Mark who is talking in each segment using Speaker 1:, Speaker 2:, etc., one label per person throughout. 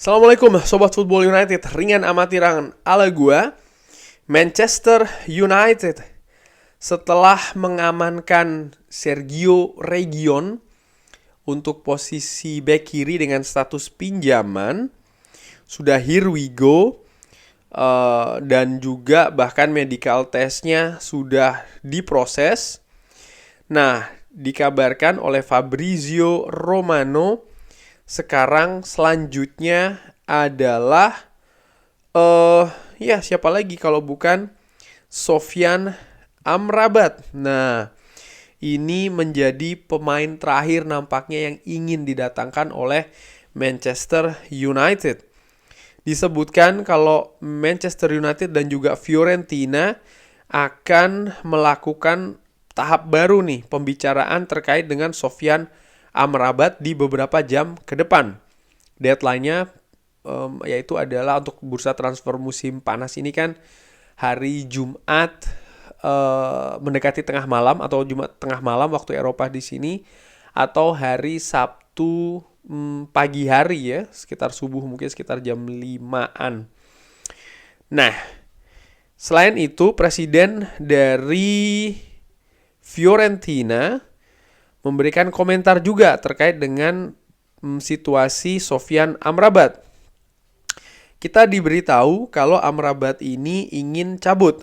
Speaker 1: Assalamualaikum Sobat Football United. Ringan amatiran ala gua. Manchester United setelah mengamankan Sergio Reguilon untuk posisi bek kiri dengan status pinjaman, sudah here we go. Dan juga bahkan medical testnya sudah diproses. Nah, dikabarkan oleh Fabrizio Romano sekarang selanjutnya adalah siapa lagi kalau bukan Sofyan Amrabat. Nah, ini menjadi pemain terakhir nampaknya yang ingin didatangkan oleh Manchester United. Disebutkan kalau Manchester United dan juga Fiorentina akan melakukan tahap baru nih pembicaraan terkait dengan Sofyan Amrabat di beberapa jam ke depan. Deadline-nya yaitu adalah untuk bursa transfer musim panas ini kan hari Jumat mendekati tengah malam atau Jumat tengah malam waktu Eropa di sini, atau hari Sabtu pagi hari ya, sekitar subuh, mungkin sekitar jam 5-an. Nah, selain itu presiden dari Fiorentina memberikan komentar juga terkait dengan situasi Sofyan Amrabat. Kita diberitahu kalau Amrabat ini ingin cabut.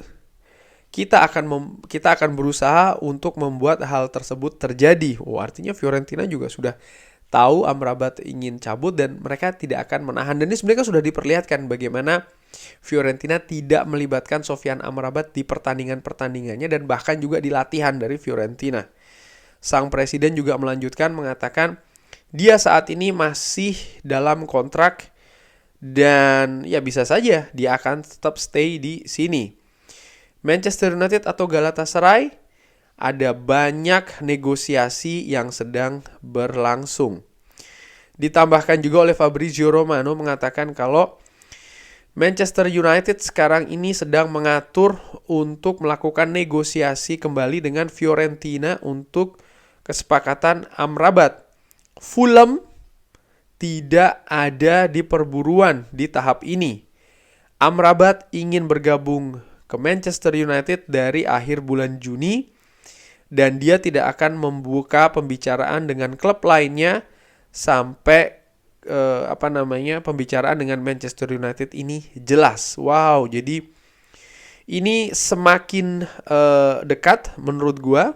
Speaker 1: Kita akan berusaha untuk membuat hal tersebut terjadi. Artinya Fiorentina juga sudah tahu Amrabat ingin cabut dan mereka tidak akan menahan. Dan ini sebenarnya sudah diperlihatkan bagaimana Fiorentina tidak melibatkan Sofyan Amrabat di pertandingannya dan bahkan juga di latihan dari Fiorentina. Sang presiden juga melanjutkan mengatakan dia saat ini masih dalam kontrak dan ya bisa saja dia akan tetap stay di sini. Manchester United atau Galatasaray, ada banyak negosiasi yang sedang berlangsung. Ditambahkan juga oleh Fabrizio Romano mengatakan kalau Manchester United sekarang ini sedang mengatur untuk melakukan negosiasi kembali dengan Fiorentina untuk kesepakatan Amrabat. Fulham tidak ada di perburuan di tahap ini. Amrabat ingin bergabung ke Manchester United dari akhir bulan Juni dan dia tidak akan membuka pembicaraan dengan klub lainnya sampai pembicaraan dengan Manchester United ini jelas. Wow, jadi ini semakin dekat menurut gua.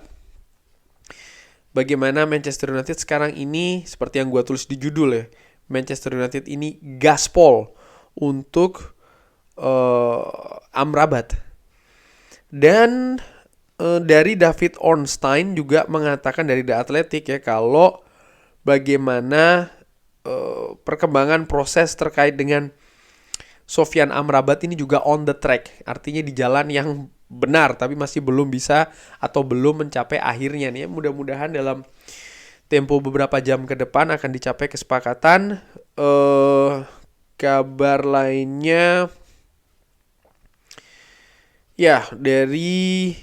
Speaker 1: Bagaimana Manchester United sekarang ini, seperti yang gua tulis di judul ya, Manchester United ini gaspol untuk Amrabat. Dan dari David Ornstein juga mengatakan dari The Athletic ya, kalau bagaimana perkembangan proses terkait dengan Sofyan Amrabat ini juga on the track, artinya di jalan yang benar, tapi masih belum bisa atau belum mencapai akhirnya nih. Mudah-mudahan dalam tempo beberapa jam ke depan akan dicapai kesepakatan. Kabar lainnya ya dari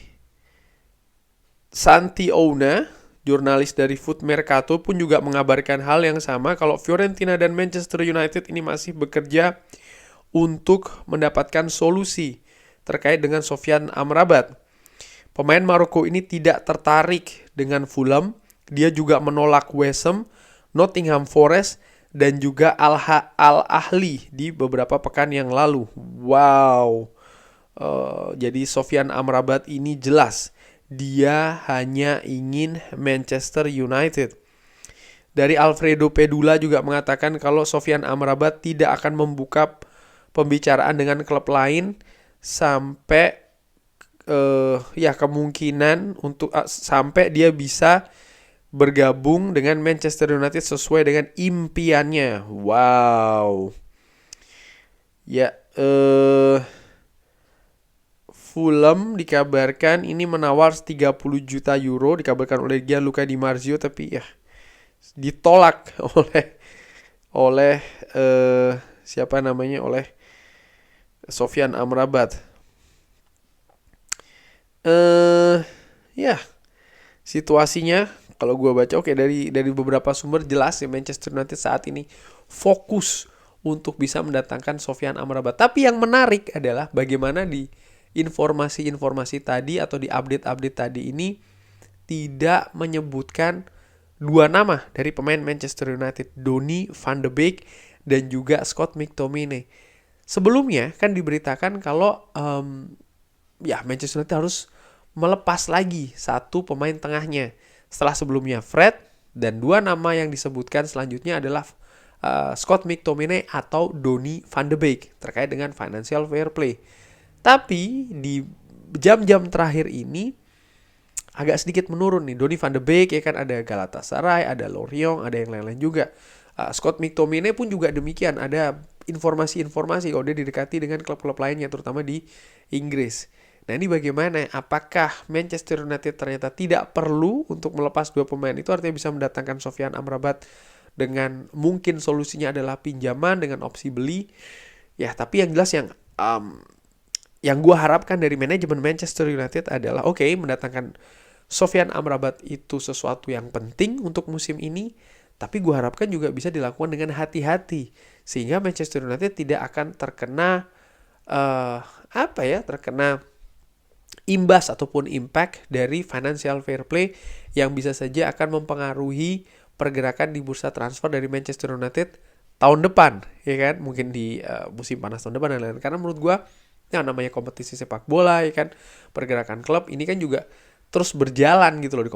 Speaker 1: Santi Ouna, jurnalis dari Foot Mercato pun juga mengabarkan hal yang sama, kalau Fiorentina dan Manchester United ini masih bekerja untuk mendapatkan solusi terkait dengan Sofyan Amrabat. Pemain Maroko ini tidak tertarik dengan Fulham, dia juga menolak West Ham, Nottingham Forest, dan juga Al-Ahli di beberapa pekan yang lalu. Wow. Jadi Sofyan Amrabat ini jelas dia hanya ingin Manchester United. Dari Alfredo Pedula juga mengatakan kalau Sofyan Amrabat tidak akan membuka pembicaraan dengan klub lain sampai kemungkinan untuk sampai dia bisa bergabung dengan Manchester United sesuai dengan impiannya. Wow. Ya, Fulham dikabarkan ini menawar 30 juta euro, dikabarkan oleh Gianluca Di Marzio, tapi ya ditolak oleh oleh Sofyan Amrabat. Situasinya kalau gue baca dari beberapa sumber jelas ya, Manchester United saat ini fokus untuk bisa mendatangkan Sofyan Amrabat. Tapi yang menarik adalah bagaimana di informasi-informasi tadi atau di update-update tadi ini tidak menyebutkan dua nama dari pemain Manchester United, Donny van de Beek dan juga Scott McTominay. Sebelumnya kan diberitakan kalau Manchester United harus melepas lagi satu pemain tengahnya. Setelah sebelumnya Fred, dan dua nama yang disebutkan selanjutnya adalah Scott McTominay atau Donny van de Beek terkait dengan financial fair play. Tapi di jam-jam terakhir ini agak sedikit menurun nih. Donny van de Beek ya kan, ada Galatasaray, ada Lorient, ada yang lain-lain juga. Scott McTominay pun juga demikian, ada informasi-informasi kalau dia didekati dengan klub-klub lainnya terutama di Inggris. Nah ini bagaimana? Apakah Manchester United ternyata tidak perlu untuk melepas dua pemain itu, artinya bisa mendatangkan Sofyan Amrabat dengan mungkin solusinya adalah pinjaman dengan opsi beli? Ya tapi yang jelas yang gue harapkan dari manajemen Manchester United adalah mendatangkan Sofyan Amrabat itu sesuatu yang penting untuk musim ini, tapi gue harapkan juga bisa dilakukan dengan hati-hati sehingga Manchester United tidak akan terkena terkena imbas ataupun impact dari financial fair play yang bisa saja akan mempengaruhi pergerakan di bursa transfer dari Manchester United tahun depan, ya kan? Mungkin di musim panas tahun depan dan lain-lain. Karena menurut gue yang namanya kompetisi sepak bola, ya kan, pergerakan klub ini kan juga terus berjalan gitu loh di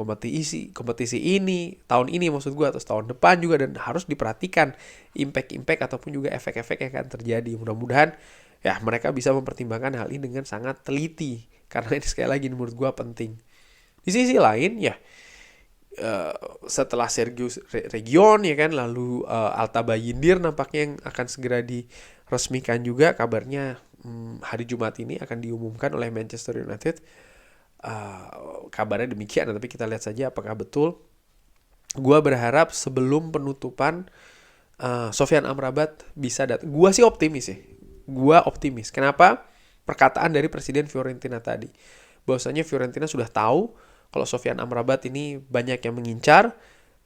Speaker 1: kompetisi ini, tahun ini maksud gue, atau tahun depan juga, dan harus diperhatikan impact ataupun juga efek-efek yang akan terjadi. Mudah-mudahan ya mereka bisa mempertimbangkan hal ini dengan sangat teliti, karena ini sekali lagi menurut gue penting. Di sisi lain ya, setelah Sergio Region ya kan, lalu Alta Bayindir nampaknya yang akan segera diresmikan juga, kabarnya hari Jumat ini akan diumumkan oleh Manchester United. Kabarnya demikian, tapi kita lihat saja apakah betul. Gua berharap sebelum penutupan Sofyan Amrabat bisa datang. Gua sih optimis ya. Gua optimis. Kenapa? Perkataan dari Presiden Fiorentina tadi, bahwasanya Fiorentina sudah tahu kalau Sofyan Amrabat ini banyak yang mengincar.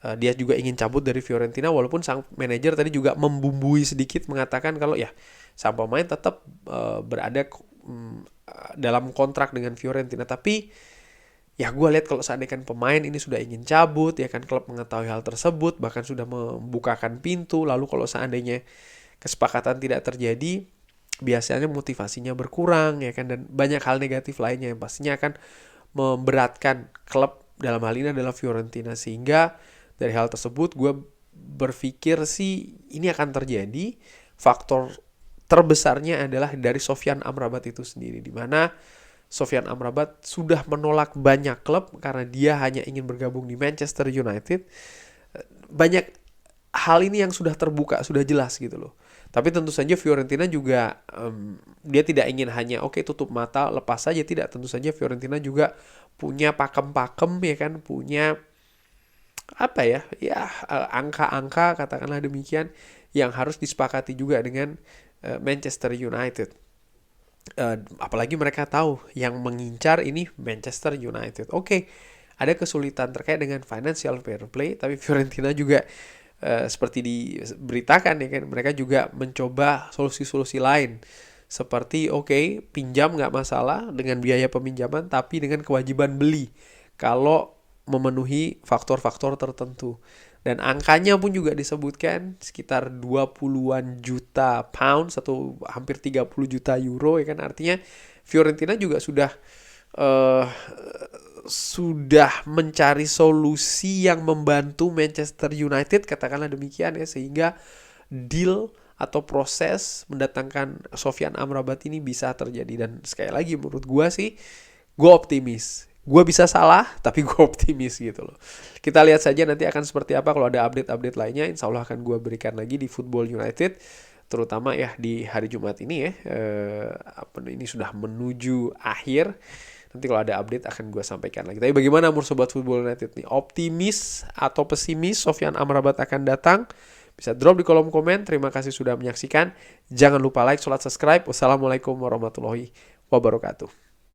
Speaker 1: Dia juga ingin cabut dari Fiorentina, walaupun sang manajer tadi juga membumbui sedikit mengatakan kalau ya sang pemain tetap berada dalam kontrak dengan Fiorentina. Tapi ya gue lihat kalau seandainya pemain ini sudah ingin cabut, ya kan, klub mengetahui hal tersebut, bahkan sudah membukakan pintu, lalu kalau seandainya kesepakatan tidak terjadi, biasanya motivasinya berkurang, ya kan, dan banyak hal negatif lainnya yang pastinya akan memberatkan klub, dalam hal ini adalah Fiorentina. Sehingga dari hal tersebut gue berpikir sih ini akan terjadi. Faktor terbesarnya adalah dari Sofyan Amrabat itu sendiri, di mana Sofyan Amrabat sudah menolak banyak klub karena dia hanya ingin bergabung di Manchester United. Banyak hal ini yang sudah terbuka, sudah jelas gitu loh. Tapi tentu saja Fiorentina juga dia tidak ingin hanya tutup mata lepas saja, tidak. Tentu saja Fiorentina juga punya pakem-pakem, ya kan, punya angka-angka, katakanlah demikian, yang harus disepakati juga dengan Manchester United. Apalagi mereka tahu yang mengincar ini Manchester United. Ada kesulitan terkait dengan financial fair play, tapi Fiorentina juga seperti diberitakan, ya kan, mereka juga mencoba solusi-solusi lain, seperti pinjam nggak masalah dengan biaya peminjaman, tapi dengan kewajiban beli kalau memenuhi faktor-faktor tertentu. Dan angkanya pun juga disebutkan sekitar 20-an juta pounds atau hampir 30 juta euro, ya kan. Artinya Fiorentina juga sudah mencari solusi yang membantu Manchester United, katakanlah demikian ya, sehingga deal atau proses mendatangkan Sofyan Amrabat ini bisa terjadi. Dan sekali lagi menurut gue sih, gue optimis. Gue bisa salah, tapi gue optimis gitu loh. Kita lihat saja nanti akan seperti apa. Kalau ada update-update lainnya, insya Allah akan gue berikan lagi di Football United, terutama ya di hari Jumat ini ya. Ini sudah menuju akhir. Nanti kalau ada update akan gue sampaikan lagi. Tapi bagaimana menurut Sobat Football United nih? Optimis atau pesimis Sofyan Amrabat akan datang? Bisa drop di kolom komen. Terima kasih sudah menyaksikan. Jangan lupa like, subscribe. Wassalamualaikum warahmatullahi wabarakatuh.